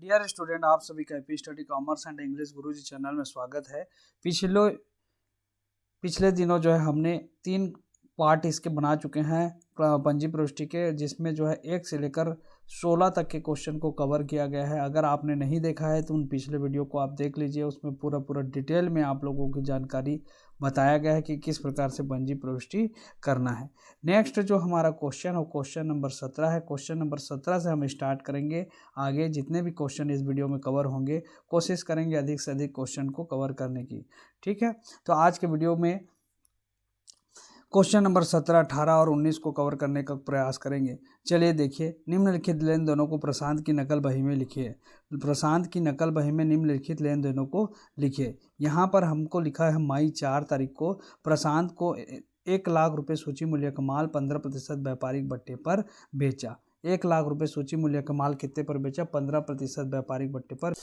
Dear student, आप सभी का AP study commerce and English Guruji channel में स्वागत है। पिछले दिनों जो है हमने 3 पार्ट इसके बना चुके हैं पंजी प्रविष्टि के, जिसमें जो है 1 से लेकर 16 तक के क्वेश्चन को कवर किया गया है। अगर आपने नहीं देखा है तो उन पिछले वीडियो को आप देख लीजिए, उसमें पूरा डिटेल में आप लोगों की जानकारी बताया गया है कि किस प्रकार से पंजी प्रविष्टि करना है। नेक्स्ट जो हमारा क्वेश्चन है क्वेश्चन नंबर 17 है। क्वेश्चन नंबर 17 से हम स्टार्ट करेंगे। आगे जितने भी क्वेश्चन इस वीडियो में कवर होंगे, कोशिश करेंगे अधिक से अधिक क्वेश्चन को कवर करने की। ठीक है, तो आज के वीडियो में क्वेश्चन नंबर 17, 18 और 19 को कवर करने का प्रयास करेंगे। चलिए देखिए, निम्नलिखित लेन देनों को प्रशांत की नकल बही में लिखिए। प्रशांत की नकल बही में निम्नलिखित लेन देनों को लिखिए। यहाँ पर हमको लिखा है मई 4 तारीख को प्रशांत को 1 लाख रुपये सूची मूल्य का माल 15% व्यापारिक बट्टे पर बेचा। 1 लाख रुपये सूची मूल्य का माल कितने पर बेचा? 15% व्यापारिक बट्टे पर।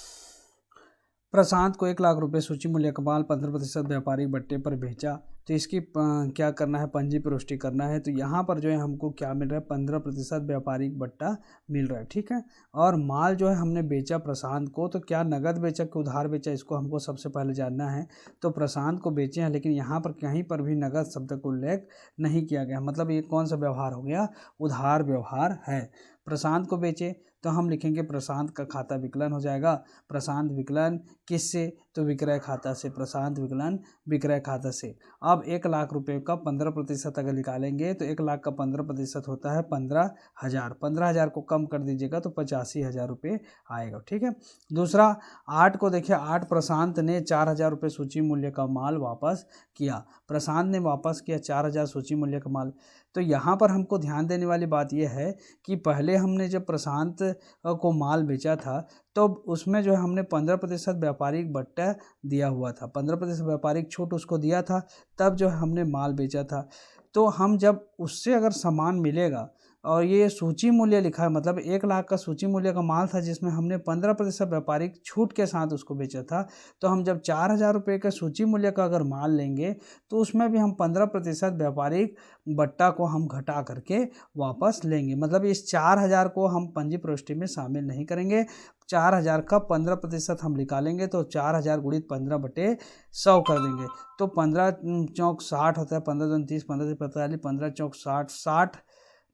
प्रशांत को 1 लाख रुपये सूची मूल्य का माल 15% व्यापारिक बट्टे पर बेचा। तो इसकी क्या करना है? पंजी प्रविष्टि करना है। तो यहाँ पर जो है हमको क्या मिल रहा है? 15% व्यापारिक बट्टा मिल रहा है। ठीक है, और माल जो है हमने बेचा प्रशांत को, तो क्या नगद बेचा कि उधार बेचा, इसको हमको सबसे पहले जानना है। तो प्रशांत को बेचे हैं, लेकिन यहाँ पर कहीं पर भी नगद शब्द का उल्लेख नहीं किया गया। मतलब ये कौन सा व्यवहार हो गया? उधार व्यवहार है। प्रशांत को बेचे तो हम लिखेंगे प्रशांत का खाता विकलन हो जाएगा। प्रशांत विकलन किससे? तो विक्रय खाता से। प्रशांत विकलन विक्रय खाता से। अब 1 लाख रुपए का 15% अगर निकालेंगे तो 1 लाख का 15% होता है 15,000। 15,000 को कम कर दीजिएगा तो 85,000 रुपये आएगा। ठीक है, दूसरा 8 को देखिए, 8 प्रशांत ने 4,000 रुपये सूची मूल्य का माल वापस किया। प्रशांत ने वापस किया 4,000 सूची मूल्य का माल। तो यहाँ पर हमको ध्यान देने वाली बात यह है कि पहले हमने जब प्रशांत को माल बेचा था तो उसमें जो है हमने 15% व्यापारिक बट्टा दिया हुआ था, 15% व्यापारिक छूट उसको दिया था, तब जो है हमने माल बेचा था। तो हम जब उससे अगर सामान मिलेगा और ये सूची मूल्य लिखा है, मतलब 1 लाख का सूची मूल्य का माल था जिसमें हमने 15% व्यापारिक छूट के साथ उसको बेचा था, तो हम जब 4,000 रुपये का सूची मूल्य का अगर माल लेंगे तो उसमें भी हम 15% व्यापारिक बट्टा को हम घटा करके वापस लेंगे। मतलब इस 4,000 को हम पंजी प्रविष्टि में शामिल नहीं करेंगे। 4,000 का 15% हम निकालेंगे तो 4,000 गुणित 15/100 कर देंगे। तो 15 चौक 60 होता है, 15 दूनी 30, 15 45, 15 चौक 60, 60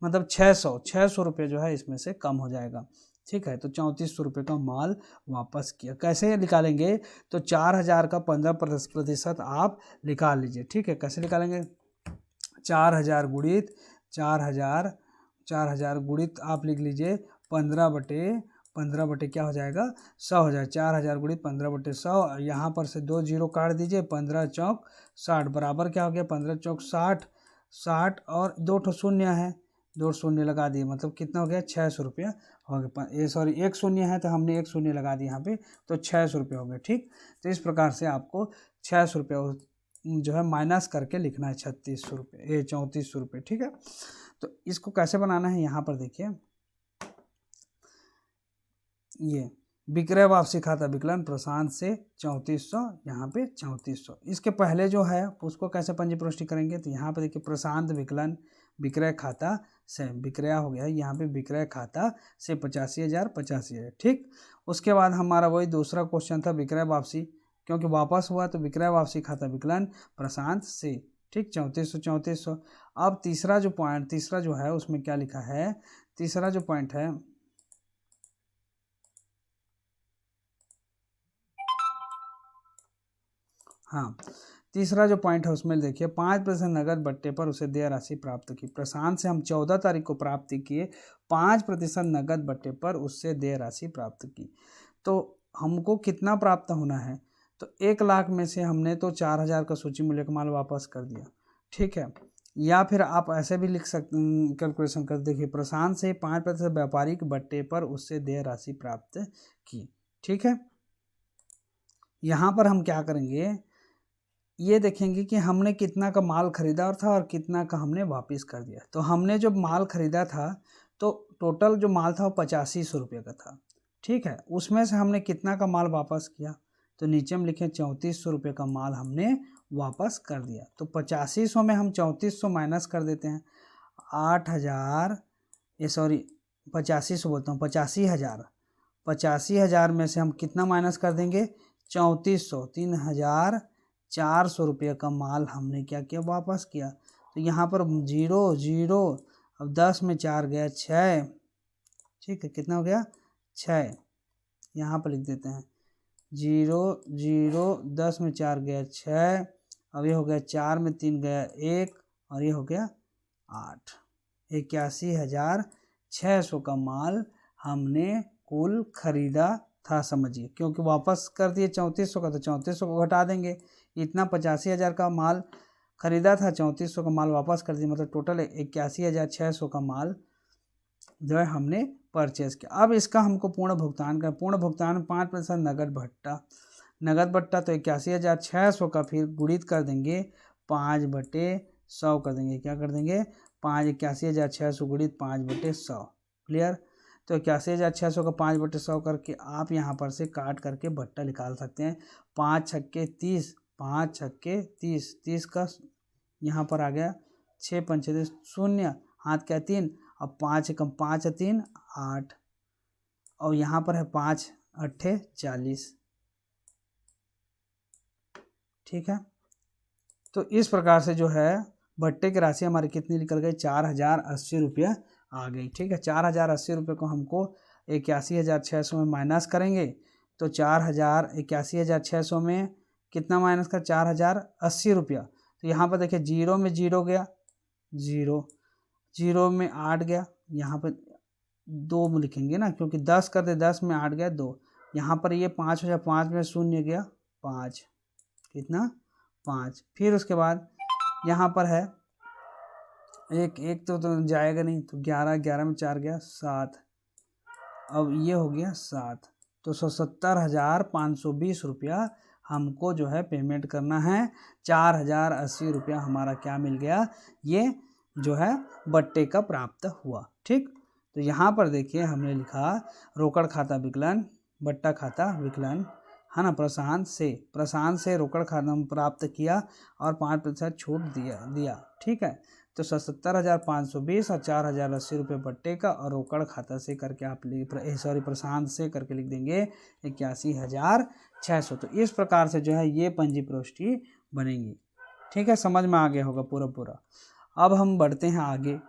मतलब 600 रुपये जो है इसमें से कम हो जाएगा। ठीक है, तो 3400 रुपये का माल वापस किया। कैसे निकालेंगे? तो 4,000 का 15% आप निकाल लीजिए। ठीक है, कैसे निकालेंगे? 4,000 गुणित 4,000 गुणित आप लिख लीजिए 15/15 क्या हो जाएगा? 100 हो जाएगा। 4,000 गुणित 15/100, यहाँ पर से 2 जीरो काट दीजिए। 15 चौक 60 बराबर क्या हो गया? 15 चौक 60, 60 और 2 शून्य है, 2 शून्य लगा दिए, मतलब कितना हो गया? 600 रुपया हो गया। ये सॉरी 1 शून्य है तो हमने 1 शून्य लगा दिया यहाँ पे, तो 600 रुपये हो गए। ठीक, तो इस प्रकार से आपको 600 रुपये जो है माइनस करके लिखना है 3600 रुपये, 3400 रुपये। ठीक है, तो इसको कैसे बनाना है? यहाँ पर देखिए, ये विक्रय वापसी खाता विकलन प्रशांत से 3400, यहाँ पे 3400। इसके पहले जो है उसको कैसे पंजी प्रविष्टि करेंगे? तो यहाँ पे देखिए, प्रशांत विकलन विक्रय खाता से, विक्रय हो गया, यहाँ पे विक्रय खाता से 85,000 85,000। ठीक, उसके बाद हमारा वही दूसरा क्वेश्चन था विक्रय वापसी, क्योंकि वापस हुआ तो विक्रय वापसी खाता विकलन प्रशांत से। ठीक, 3400 3400। अब तीसरा जो है उसमें क्या लिखा है? तीसरा जो पॉइंट है, हाँ, तीसरा जो पॉइंट है उसमें देखिए, 5% नगद बट्टे पर उसे देय राशि प्राप्त की। प्रशांत से हम 14 तारीख को प्राप्त किए, 5% नगद बट्टे पर उससे देय राशि प्राप्त की। तो हमको कितना प्राप्त होना है? तो 1 लाख में से हमने तो 4,000 का सूची मूल्य का माल वापस कर दिया। ठीक है, या फिर आप ऐसे भी लिख सकते, कैलकुलेशन कर देखिए, प्रशांत से 5% व्यापारिक बट्टे पर उससे देय राशि प्राप्त की। ठीक है, यहाँ पर हम क्या करेंगे? ये देखेंगे कि हमने कितना का माल खरीदा था और कितना का हमने वापस कर दिया। तो हमने जो माल खरीदा था तो टोटल जो माल था वो 8500 रुपये का था। ठीक है, उसमें से हमने कितना का माल वापस किया? तो नीचे में लिखे 3400 रुपये का माल हमने वापस कर दिया। तो 8500 में हम 3400 माइनस कर देते हैं। 8,000, ये सॉरी 8500 बोलता हूँ, 85,000 85,000 में से हम कितना माइनस कर देंगे, 3400, 3,400 रुपये का माल हमने क्या किया, वापस किया। तो यहाँ पर 0 0, अब 10 में 4 गया 6, ठीक है, कितना हो गया 6, यहाँ पर लिख देते हैं 0 0, 10 में 4 गया 6, अब ये हो गया 4 में 3 गया 1, और ये हो गया 8। 81,600 का माल हमने कुल खरीदा था, समझिए, क्योंकि वापस कर दिए 3400 का, तो 3400 को घटा देंगे। इतना 85,000 का माल खरीदा था, 3400 का माल वापस कर दिया, मतलब टोटल 81,600 का माल जो है हमने परचेज किया। अब इसका हमको पूर्ण भुगतान कर, पूर्ण भुगतान 5% नगद भट्टा, नगद भट्टा तो 81,600 का फिर गुणित कर देंगे 5/100 कर देंगे, क्या कर देंगे 81,600 गुणित 5/100, क्लियर। तो 81,600 का 5/100 करके आप यहाँ पर से काट करके भट्टा निकाल सकते हैं। 5 छक्के 30, 5 छक्के 30, 30 का यहाँ पर आ गया 6 पंचे 0, हाथ क्या 3, अब 5 कम 5 3 8, और यहाँ पर है 5 8 40, ठीक है। तो इस प्रकार से जो है भट्टे की राशि हमारी कितनी निकल गई, 4,080 रुपये आ गई, ठीक है। 4,080 रुपये को हमको 81,600 में माइनस करेंगे, तो 81,600 में कितना माइनस कर, 4,080 रुपया। तो यहाँ पर देखिए 0 में 0 गया 0, 0 में 8 गया, यहाँ पर 2 में लिखेंगे ना, क्योंकि 10 कर दे, 10 में 8 गया 2, यहाँ पर ये 5 हो जाए, 5 में 0 गया 5, कितना 5। फिर उसके बाद यहाँ पर है एक तो जाएगा नहीं, तो 11, 11 में 4 गया 7, अब ये हो गया 7, तो 77,520 रुपया हमको जो है पेमेंट करना है। 4,080 रुपया हमारा क्या मिल गया, ये जो है बट्टे का प्राप्त हुआ, ठीक। तो यहाँ पर देखिए हमने लिखा रोकड़ खाता विकलन, बट्टा खाता विकलन, है ना, प्रशांत से रोकड़ खाता प्राप्त किया और 5% छूट दिया, ठीक है। तो 77,520 और 4,080 रुपये बट्टे का और रोकड़ खाता से करके आप प्रशांत से करके लिख देंगे 81,600। तो इस प्रकार से जो है ये पंजी प्रविष्टि बनेंगी, ठीक है, समझ में आ गया होगा पूरा। अब हम बढ़ते हैं आगे,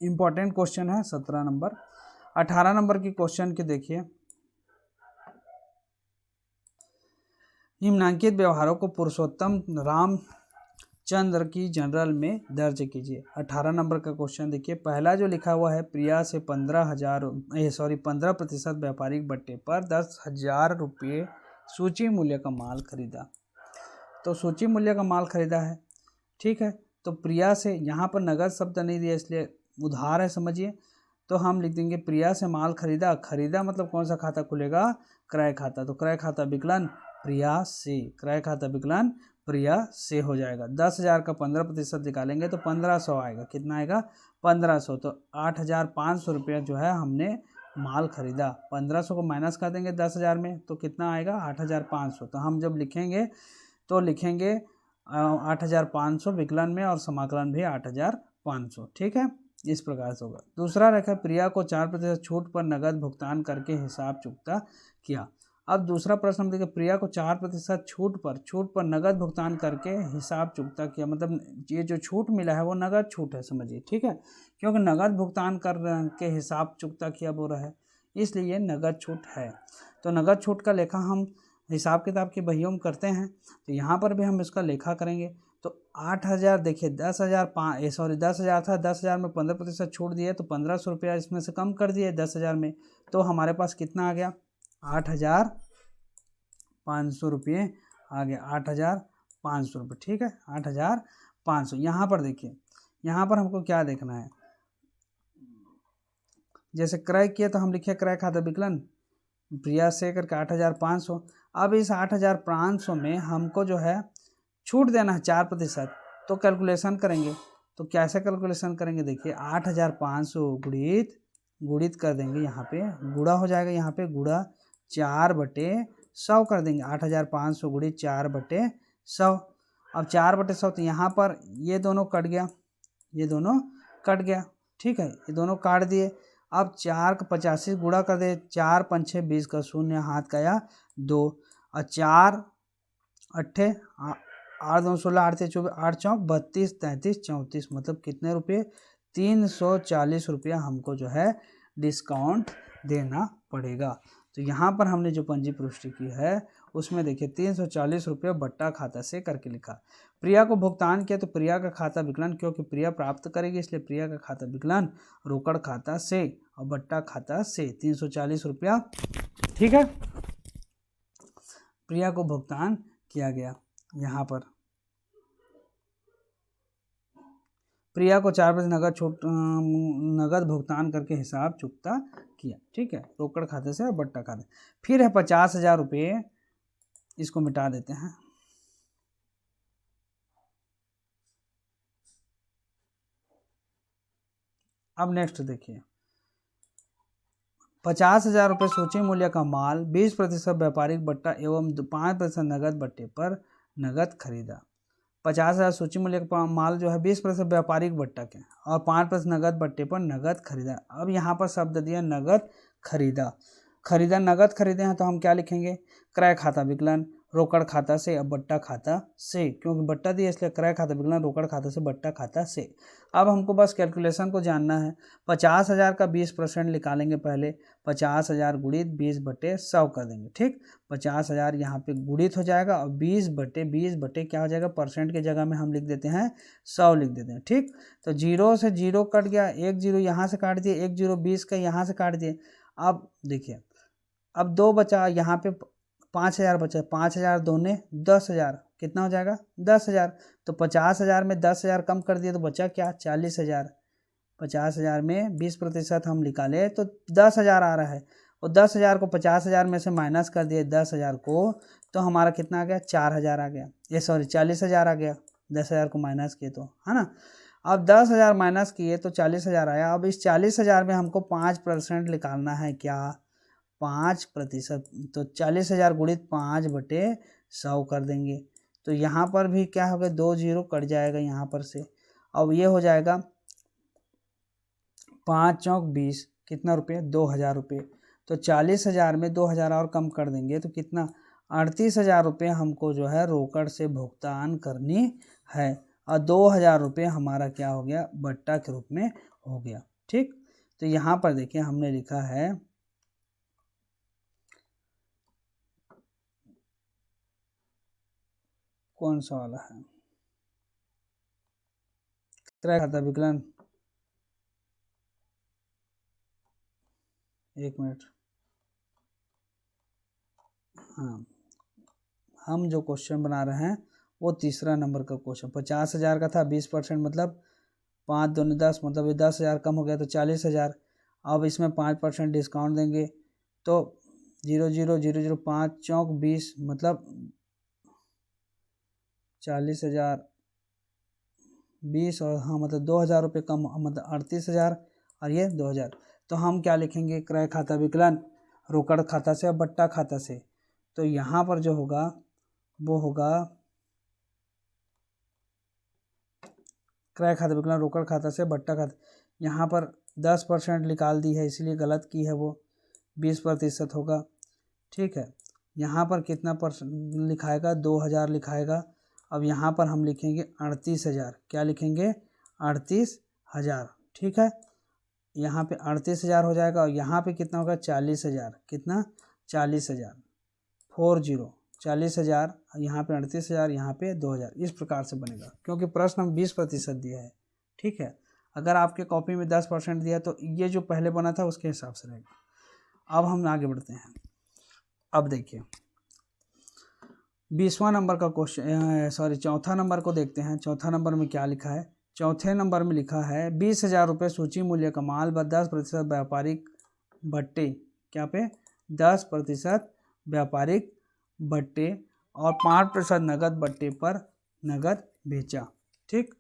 इम्पोर्टेंट क्वेश्चन है 17 नंबर। 18 नंबर की क्वेश्चन के देखिए, निम्नांकित व्यवहारों को पुरुषोत्तम रामचंद्र की जनरल में दर्ज कीजिए। 18 नंबर का क्वेश्चन देखिए, पहला जो लिखा हुआ है, प्रिया से 15% व्यापारिक बट्टे पर 10,000 रुपये सूची मूल्य का माल खरीदा। तो सूची मूल्य का माल खरीदा है, ठीक है। तो प्रिया से, यहाँ पर नगद शब्द नहीं दिया इसलिए उधार है, समझिए। तो हम लिख देंगे प्रिया से माल खरीदा मतलब कौन सा खाता खुलेगा, क्रय खाता। तो क्रय खाता विकलन प्रिया से, क्रय खाता विकलन प्रिया से हो जाएगा। 10,000 का 15% निकालेंगे तो 1,500 आएगा, कितना आएगा 1,500। तो 8,500 रुपया जो है हमने माल खरीदा। 1,500 को माइनस कर देंगे 10,000 में तो कितना आएगा 8,500। तो हम जब लिखेंगे तो लिखेंगे 8,500 विकलन में और समाकलन भी 8,500, ठीक है, इस प्रकार से होगा। दूसरा रखा, प्रिया को 4% छूट पर नगद भुगतान करके हिसाब चुकता किया। अब दूसरा प्रश्न देखिए, प्रिया को 4% छूट पर नगद भुगतान करके हिसाब चुकता किया, मतलब ये जो छूट मिला है वो नगद छूट है, समझिए, ठीक है, क्योंकि नगद भुगतान कर के हिसाब चुकता किया बोल रहा है, इसलिए नगद छूट है। तो नगद छूट का लेखा हम हिसाब किताब की बहियों में करते हैं, तो यहाँ पर भी हम इसका लेखा करेंगे। तो 8,000 देखिए 10,000 था, 10,000 में 15% छूट दिए तो 1,500 रुपया इसमें से कम कर दिए 10,000 में, तो हमारे पास कितना आ गया 8,500 रुपये आ गया, 8,500 रुपये, ठीक है, 8,500। यहाँ पर देखिए, यहाँ पर हमको क्या देखना है, जैसे क्रय किया तो हम लिखे क्रय खाता विकलन प्रिया से करके 8,500। अब इस 8,500 में हमको जो है छूट देना है 4%, तो कैलकुलेशन करेंगे। तो कैसे कैलकुलेशन करेंगे, देखिए 8,500 गुणित कर देंगे, यहाँ पे गुणा हो जाएगा, यहाँ पे गुणा 4/100 कर देंगे। 8,500 गुणित 4/100, अब 4/100 तो यहाँ पर ये दोनों कट गया, ठीक है, ये दोनों काट दिए। अब 4 का 85 गुणा कर दे, 4 5 6 20 का 0 हाथ का या 2 और 4 8 8 2 16 8 24 8 चौक 32 33 34 मतलब कितने रुपये 340 रुपया हमको जो है डिस्काउंट देना पड़ेगा। तो यहाँ पर हमने जो पंजी पुष्टि की है उसमें देखिए 340 रुपये बट्टा खाता से करके लिखा। प्रिया को भुगतान किया तो प्रिया का खाता विकलन, क्योंकि प्रिया प्राप्त करेगी इसलिए प्रिया का खाता विकलन रोकड़ खाता से और बट्टा खाता से 340 रुपया। ठीक है, प्रिया को भुगतान किया गया। यहाँ पर प्रिया को 4% नगद भुगतान करके हिसाब चुकता किया। ठीक है, रोकड़ खाते से और बट्टा खाते। फिर है 50,000 रुपये, इसको मिटा देते हैं। अब नेक्स्ट देखिए 50,000 रुपये सूची मूल्य का माल 20% व्यापारिक बट्टा एवं 5% नगद बट्टे पर नगद खरीदा। 50,000 सूची मूल्य का माल जो है 20% व्यापारिक बट्टा के और 5% नगद बट्टे पर नगद खरीदा। अब यहाँ पर शब्द दिया नगद खरीदा। खरीदा नगद खरीदे हैं तो हम क्या लिखेंगे, क्रय खाता विकलन रोकड़ खाता से अब बट्टा खाता से, क्योंकि बट्टा दिया इसलिए क्रय खाता विकलन रोकड़ खाता से बट्टा खाता से। अब हमको बस कैलकुलेशन को जानना है। 50,000 का 20% निकालेंगे पहले, 50,000 गुणित 20/100 कर देंगे। ठीक, 50,000 यहाँ पे गुणित हो जाएगा और 20/20 क्या हो जाएगा, परसेंट की जगह में हम लिख देते हैं 100 लिख देते हैं। ठीक, तो 0 से 0 कट गया, 1 0 यहाँ से काट दिए, 1 0 20 का यहाँ से काट दिए। अब देखिए अब 2 बचा, यहाँ पे 5,000 बचा, 5,000 दूने 10,000 कितना हो जाएगा 10,000। तो 50,000 में 10,000 कम कर दिए तो बचा क्या 40,000। 50,000 में 20% हम निकाले तो 10,000 आ रहा है और 10,000 को 50,000 में से माइनस कर दिए 10,000 को, तो हमारा कितना आ गया 4,000 आ गया, ये सॉरी 40,000 आ गया। 10,000 को माइनस किए तो, है ना। अब 10,000 माइनस किए तो 40,000 आया। अब इस 40,000 में हमको 5% निकालना है, क्या 5%। तो 40,000 गुणित 5/100 कर देंगे। तो यहाँ पर भी क्या होगा 2 0 कट जाएगा यहाँ पर से। अब ये हो जाएगा 5 चौक 20 कितना रुपये 2,000 रुपये। तो 40,000 में 2,000 और कम कर देंगे तो कितना 38,000 रुपये हमको जो है रोकड़ से भुगतान करनी है और 2,000 रुपये हमारा क्या हो गया बट्टा के रूप में हो गया। ठीक, तो यहाँ पर देखिए हमने लिखा है कौन सा वाला है, क्रय खाता विकलन, एक मिनट, हाँ हम जो क्वेश्चन बना रहे हैं वो तीसरा नंबर का क्वेश्चन। 50,000 का था, 20% मतलब 5 दूनी 10 मतलब ये 10,000 कम हो गया तो 40,000। अब इसमें 5% डिस्काउंट देंगे तो 0 0 0 0 5 चौक 20 मतलब 40,000 20 और हाँ मतलब 2,000 रुपये कम मतलब 38,000 और ये 2,000। तो हम क्या लिखेंगे क्रय खाता विकलन रोकड़ खाता से और बट्टा खाता से। तो यहाँ पर जो होगा वो होगा क्रय खाता विकलन रोकड़ खाता से बट्टा खाता। यहाँ पर 10% निकाल दी है इसलिए गलत की है, वो 20% होगा। ठीक है, यहाँ पर कितना परसेंट लिखाएगा 2,000 लिखाएगा। अब यहाँ पर हम लिखेंगे 38,000, क्या लिखेंगे 38,000। ठीक है, यहाँ पे 38,000 हो जाएगा और यहाँ पे कितना होगा 40,000, कितना 40,000 40 40,000, यहाँ पे 38,000, यहाँ पे 2,000। इस प्रकार से बनेगा क्योंकि प्रश्न में 20% दिया है। ठीक है, अगर आपके कॉपी में 10% दिया तो ये जो पहले बना था उसके हिसाब से रहेगा। अब हम आगे बढ़ते हैं। अब देखिए 20वां नंबर का क्वेश्चन, सॉरी चौथा नंबर को देखते हैं। चौथा नंबर में क्या लिखा है, चौथे नंबर में लिखा है 20,000 रुपये सूची मूल्य का माल व 10% व्यापारिक भट्टे, क्या पे 10% व्यापारिक भट्टे और 5% नगद भट्टे पर नगद बेचा। ठीक,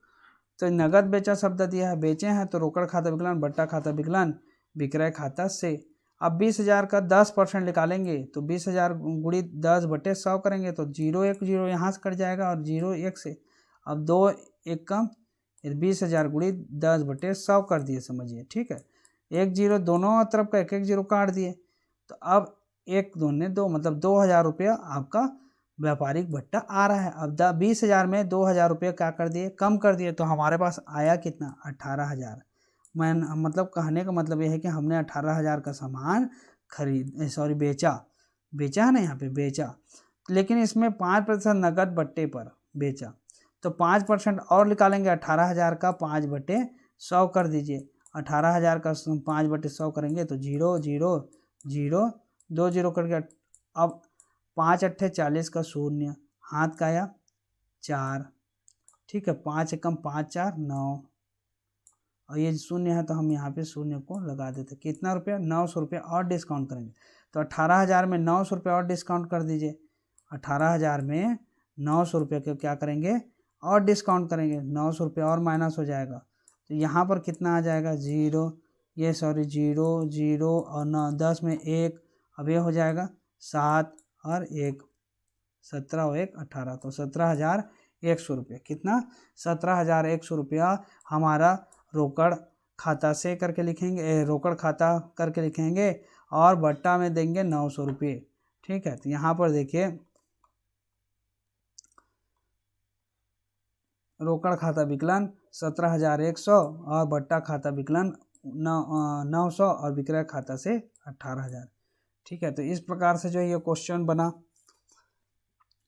तो नगद बेचा शब्द दिया है, बेचे हैं तो रोकड़ खाता विकलन बट्टा खाता विकलन विक्रय खाता से। अब 20,000 का 10% निकालेंगे तो 20,000 गुणित 10/100 करेंगे तो 0 1 0 यहाँ से कट जाएगा और 0 1 से। अब 2 1 कम 20,000 गुणित 10/100 कर दिए समझिए। ठीक है, एक जीरो, दोनों तरफ का एक एक जीरो काट दिए। तो अब एक दूने दो, मतलब 2000 रुपया आपका व्यापारिक भट्टा आ रहा है। अब 20,000 में 2000 रुपया क्या कर दिए, कम कर दिए, तो हमारे पास आया कितना, 18,000। मैं मतलब कहने का मतलब ये है कि हमने 18,000 का सामान बेचा है ना, यहाँ पे बेचा, लेकिन इसमें 5% नकद बट्टे पर बेचा। तो 5% और निकालेंगे, 18,000 का 5/100 कर दीजिए। 18,000 का 5/100 करेंगे तो 0 0 0 2 0 करके अब 5 अट्ठे 40 का 0, हाथ का आया 4, ठीक है। 5 एकम 5 4 9, और ये 0 है तो हम यहाँ पे 0 को लगा देते। कितना रुपया, 900 रुपया और डिस्काउंट करेंगे। तो 18,000 में 900 रुपया और डिस्काउंट कर दीजिए। 18,000 में 900 रुपये के क्या करेंगे, और डिस्काउंट करेंगे, 900 रुपया और माइनस हो जाएगा। तो यहाँ पर कितना आ जाएगा, 0 0 0 और 9 10 में 1, अब ये हो जाएगा 7 और 1 17 और 1 18, तो 17,100 रुपये। कितना, 17,100 रुपया हमारा रोकड़ खाता से करके लिखेंगे, रोकड़ खाता करके लिखेंगे, और बट्टा में देंगे 900 रुपये, ठीक है। तो यहाँ पर देखिए रोकड़ खाता विकलन 17,100 और बट्टा खाता विकलन 900 और विक्रय खाता से 18,000, ठीक है। तो इस प्रकार से जो ये क्वेश्चन बना,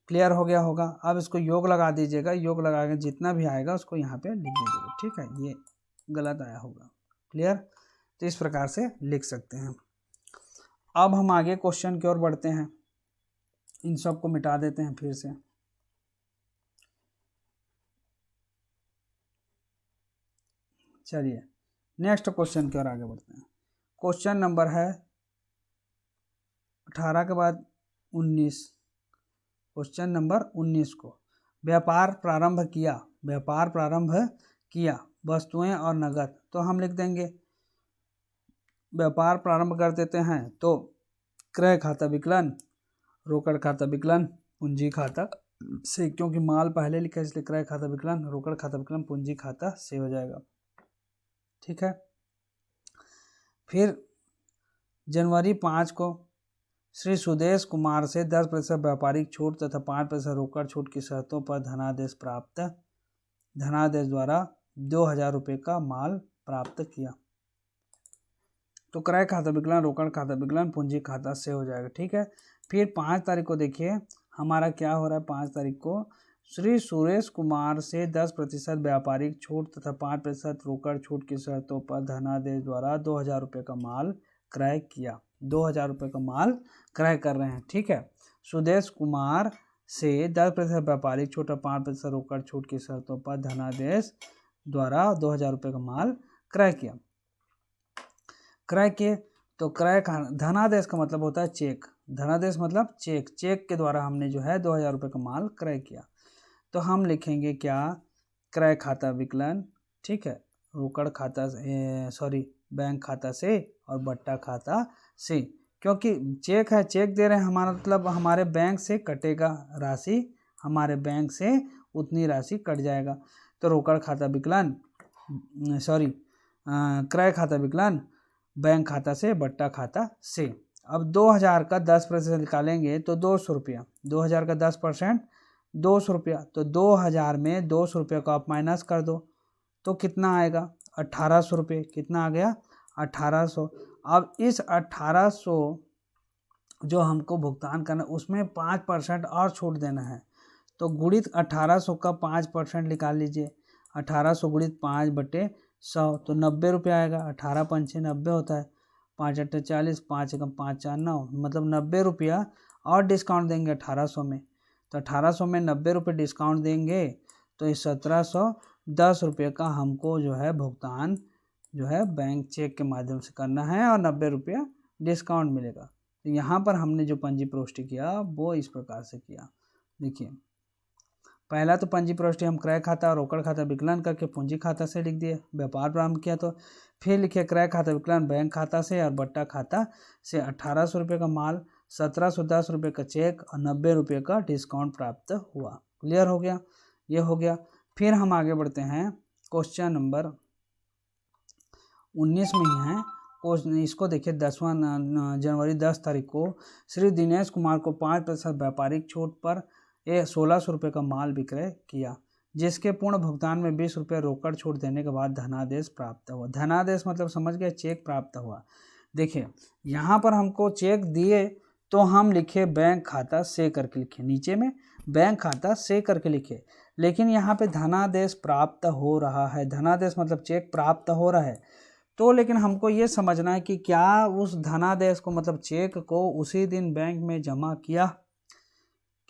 क्लियर हो गया होगा। अब इसको योग लगा दीजिएगा, योग लगा के जितना भी आएगा उसको यहाँ पे लिख दीजिएगा, ठीक है। ये गलत आया होगा, क्लियर। तो इस प्रकार से लिख सकते हैं। अब हम आगे क्वेश्चन की ओर बढ़ते हैं, इन सब को मिटा देते हैं फिर से। चलिए नेक्स्ट क्वेश्चन की ओर आगे बढ़ते हैं। क्वेश्चन नंबर है 18 के बाद 19। क्वेश्चन नंबर 19 को, व्यापार प्रारंभ किया वस्तुएं और नगद। तो हम लिख देंगे, व्यापार प्रारंभ कर देते हैं तो क्रय खाता विकलन, रोकड़ खाता विकलन, पूंजी खाता से, क्योंकि माल पहले लिखा है इसलिए क्रय खाता विकलन, रोकड़ खाता विकलन, पूंजी खाता से हो जाएगा, ठीक है। फिर जनवरी 5 को श्री सुदेश कुमार से 10% व्यापारिक छूट तथा 5% रोकड़ छूट की शर्तों पर धनादेश प्राप्त, धनादेश द्वारा 2,000 रुपये का माल प्राप्त किया। तो क्रय खाता विकलन, रोकड़ खाता विकलन, पूंजी खाता से हो जाएगा, ठीक है। फिर 5 तारीख को देखिए हमारा क्या हो रहा है। 5 तारीख को श्री सुरेश कुमार से 10% व्यापारिक छूट तथा 5% रोकड़ छूट की शर्तों पर धनादेश द्वारा 2,000 रुपये का माल क्रय किया। 2,000 रुपये का माल क्रय कर रहे हैं, ठीक है। सुदेश कुमार से 10% व्यापारिक छूट और 5% रोकड़ छूट की शर्तों पर धनादेश द्वारा 2,000 रुपये का माल क्रय किया। क्रय किए तो क्रय का धनादेश का मतलब होता है चेक, धनादेश मतलब चेक, चेक के द्वारा हमने जो है 2,000 रुपये का माल क्रय किया। तो हम लिखेंगे क्या, क्रय खाता विकलन, ठीक है, रोकड़ खाता बैंक खाता से और बट्टा खाता से, क्योंकि चेक है, चेक दे रहे हैं, हमारा मतलब हमारे बैंक से कटेगा राशि, हमारे बैंक से उतनी राशि कट जाएगा। तो रोकड़ खाता विकलन क्रय खाता विकलन बैंक खाता से बट्टा खाता से। अब 2,000 का 10% निकालेंगे तो 200 रुपया, 2,000 का 10% 200 रुपया, तो 2,000 में 200 रुपये को आप माइनस कर दो तो कितना आएगा, 1,800 रुपये। कितना आ गया, 1,800। अब इस 1,800 जो हमको भुगतान करना उसमें 5% और छूट देना है, तो गुणित 1,800 का 5% निकाल लीजिए। 1,800 गुणित 5/100 तो 90 रुपये आएगा। 18 पंचे 90 होता है, 5 अट्ठे 40, 5 एकम 5 4 9, मतलब 90 रुपया और डिस्काउंट देंगे 1,800 में। तो 1,800 में 90 रुपये डिस्काउंट देंगे तो इस 1,710 रुपये का हमको जो है भुगतान जो है बैंक चेक के माध्यम से करना है और 90 रुपया डिस्काउंट मिलेगा। तो यहाँ पर हमने जो पंजी प्रविष्टि किया वो इस प्रकार से किया। देखिए पहला तो पंजी प्रविष्टि हम क्रय खाता और रोकड़ खाता विकलन करके पूंजी खाता से लिख दिए, व्यापार प्रारंभ किया। तो फिर लिखे क्रय खाता विकलन बैंक खाता से और बट्टा खाता से 1,800 रुपये का माल, 1,710 रुपये का चेक और 90 रुपये का डिस्काउंट प्राप्त हुआ। क्लियर हो गया, ये हो गया। फिर हम आगे बढ़ते हैं, क्वेश्चन नंबर 19 में ही है। इसको देखिए 10वां जनवरी 10 तारीख को श्री दिनेश कुमार को 5% व्यापारिक छूट पर 1600 रुपये का माल विक्रय किया, जिसके पूर्ण भुगतान में 20 रुपये रोकड़ छूट देने के बाद धनादेश प्राप्त हुआ। धनादेश मतलब समझ गए, चेक प्राप्त हुआ। देखिए यहाँ पर हमको चेक दिए तो हम लिखे बैंक खाता से करके लिखे, नीचे में बैंक खाता से करके लिखे, लेकिन यहाँ पे धनादेश प्राप्त हो रहा है। धनादेश मतलब चेक प्राप्त हो रहा है। तो लेकिन हमको ये समझना है कि क्या उस धनादेश को मतलब चेक को उसी दिन बैंक में जमा किया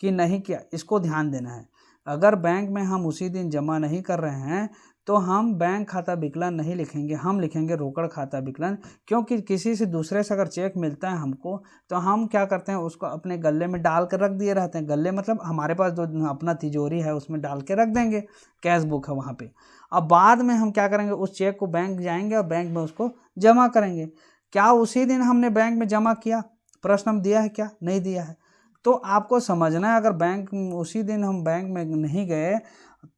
कि नहीं किया, इसको ध्यान देना है। अगर बैंक में हम उसी दिन जमा नहीं कर रहे हैं तो हम बैंक खाता विकलन नहीं लिखेंगे, हम लिखेंगे रोकड़ खाता विकलन। क्योंकि किसी से दूसरे से अगर चेक मिलता है हमको तो हम क्या करते हैं, उसको अपने गले में डाल कर रख दिए रहते हैं। गले मतलब हमारे पास जो अपना तिजोरी है उसमें डाल के रख देंगे, कैश बुक है वहाँ पे। अब बाद में हम क्या करेंगे, उस चेक को बैंक जाएंगे और बैंक में उसको जमा करेंगे। क्या उसी दिन हमने बैंक में जमा किया, प्रश्न हम दिया है क्या, नहीं दिया है। तो आपको समझना है, अगर बैंक उसी दिन हम बैंक में नहीं गए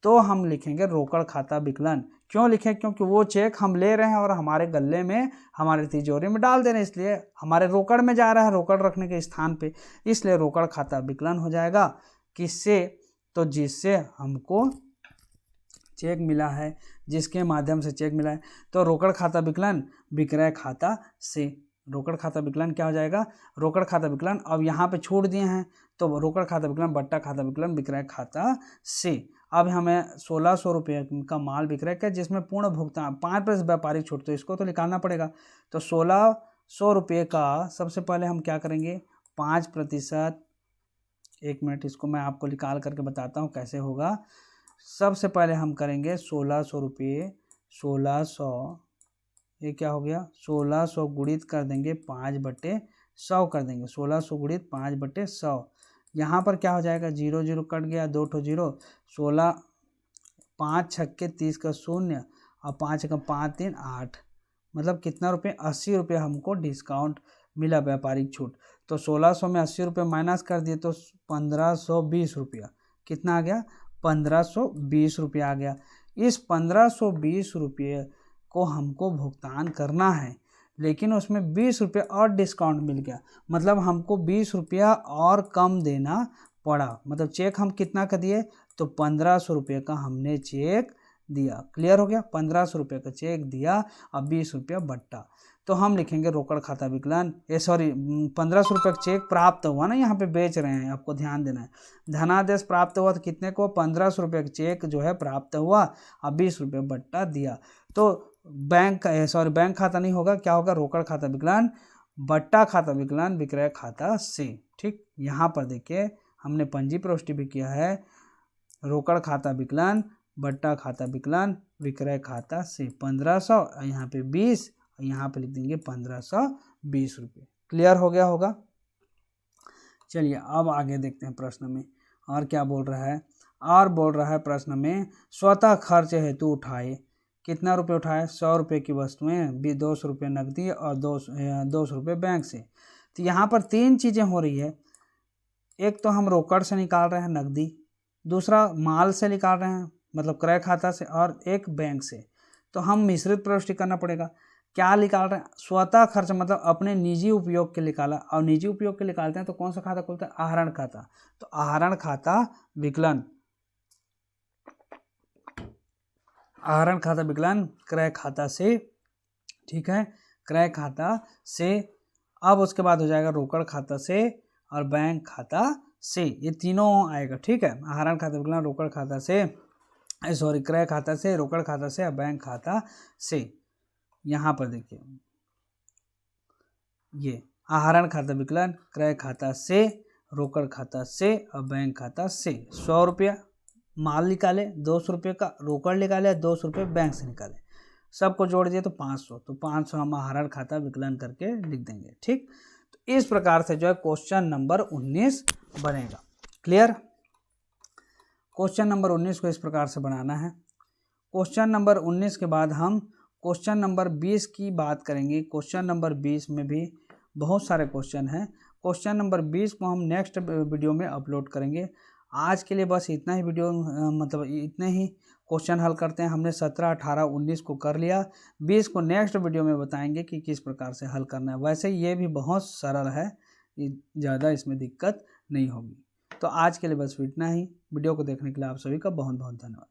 तो हम लिखेंगे रोकड़ खाता विकलन। क्यों लिखें, क्योंकि वो चेक हम ले रहे हैं और हमारे गले में, हमारे तिजोरी में डाल दे रहे हैं, इसलिए हमारे रोकड़ में जा रहा है, रोकड़ रखने के स्थान पे, इसलिए रोकड़ खाता विकलन हो जाएगा। किससे, तो जिससे हमको चेक मिला है, जिसके माध्यम से चेक मिला है, तो रोकड़ खाता विकलन विक्रय खाता से। रोकड़ खाता विकलन क्या हो जाएगा, रोकड़ खाता विकलन। अब यहाँ पे छोड़ दिए हैं तो रोकड़ खाता विकलन बट्टा खाता विकलन विक्रय खाता से। अब हमें 1600 रुपये का माल विक्रय किया, जिसमें पूर्ण भुगतान 5% व्यापारिक छूट, तो इसको तो निकालना पड़ेगा। तो 1600 रुपये का सबसे पहले हम क्या करेंगे, 5%, 1 मिनट इसको मैं आपको निकाल करके बताता हूँ कैसे होगा। सबसे पहले हम करेंगे 1600 रुपये, 1600, ये क्या हो गया, 1600 गुणित कर देंगे 5/100 कर देंगे, 1600 गुणित 5/100। यहाँ पर क्या हो जाएगा, 0 0 कट गया, 2 ठो 0, 16, 5 छक्के 30 का 0 और 5 का 5 3 8, मतलब कितना रुपये, 80 रुपये हमको डिस्काउंट मिला, व्यापारिक छूट। तो 1600 में 80 रुपये माइनस कर दिए तो 1520 रुपया, कितना आ गया, 1520 रुपये आ गया। इस 1520 रुपये को हमको भुगतान करना है, लेकिन उसमें 20 रुपये और डिस्काउंट मिल गया, मतलब हमको 20 रुपया और कम देना पड़ा। मतलब चेक हम कितना का दिए, तो 1500 रुपये का हमने चेक दिया। क्लियर हो गया, 1500 रुपये का चेक दिया और 20 रुपया बट्टा। तो हम लिखेंगे रोकड़ खाता विकलन, 1500 रुपये का चेक प्राप्त हुआ ना, यहाँ पे बेच रहे हैं, आपको ध्यान देना है। धनादेश प्राप्त हुआ तो कितने को, 1500 रुपये का चेक जो है प्राप्त हुआ और 20 रुपये बट्टा दिया। तो बैंक खाता नहीं होगा, क्या होगा, रोकड़ खाता विकलन बट्टा खाता विकलन विक्रय खाता से। ठीक, यहाँ पर देखिए हमने पंजी प्रविष्टि भी किया है, रोकड़ खाता विकलन बट्टा खाता विकलन विक्रय खाता से 1500, यहाँ पे 20, यहाँ पे लिख देंगे 1520 रुपये। क्लियर हो गया होगा। चलिए अब आगे देखते हैं प्रश्न में और क्या बोल रहा है। और बोल रहा है प्रश्न में, स्वतः खर्च हेतु उठाए, कितना रुपये उठाए, 100 रुपये की वस्तुएं, 200 रुपये नकदी और 200 रुपये बैंक से। तो यहाँ पर 3 चीज़ें हो रही है, एक तो हम रोकड़ से निकाल रहे हैं नकदी, दूसरा माल से निकाल रहे हैं मतलब क्रय खाता से, और एक बैंक से। तो हम मिश्रित प्रविष्टि करना पड़ेगा। क्या निकाल रहे हैं, स्वतः खर्च मतलब अपने निजी उपयोग के निकाला, और निजी उपयोग के निकालते हैं तो कौन सा खाता खुलता है, आहरण खाता। तो आहरण खाता विकलन, आहरण खाता विकलन क्रय खाता से, ठीक है, क्रय खाता से। अब उसके बाद हो जाएगा रोकड़ खाता से और बैंक खाता से, ये तीनों आएगा। ठीक है, आहरण खाता विकलन रोकड़ खाता से, क्रय खाता से, रोकड़ खाता से और बैंक खाता से। यहाँ पर देखिए ये आहरण खाता विकलन क्रय खाता से, रोकड़ खाता से और बैंक खाता से। 100 रुपया माल निकाले, 200 रुपये का रोकड़ निकाले, 200 रुपये बैंक से निकाले, सबको जोड़ दिए तो 500, तो 500 हम आहरण खाता विकलन करके लिख देंगे। ठीक, तो इस प्रकार से जो है क्वेश्चन नंबर 19 बनेगा। क्लियर, क्वेश्चन नंबर 19 को इस प्रकार से बनाना है। क्वेश्चन नंबर 19 के बाद हम क्वेश्चन नंबर 20 की बात करेंगे। क्वेश्चन नंबर 20 में भी बहुत सारे क्वेश्चन हैं। क्वेश्चन नंबर 20 को हम नेक्स्ट वीडियो में अपलोड करेंगे। आज के लिए बस इतना ही वीडियो, मतलब इतने ही क्वेश्चन हल करते हैं। हमने 17, 18, 19 को कर लिया, 20 को नेक्स्ट वीडियो में बताएंगे कि किस प्रकार से हल करना है। वैसे ये भी बहुत सरल है, ज़्यादा इसमें दिक्कत नहीं होगी। तो आज के लिए बस इतना ही। वीडियो को देखने के लिए आप सभी का बहुत बहुत धन्यवाद।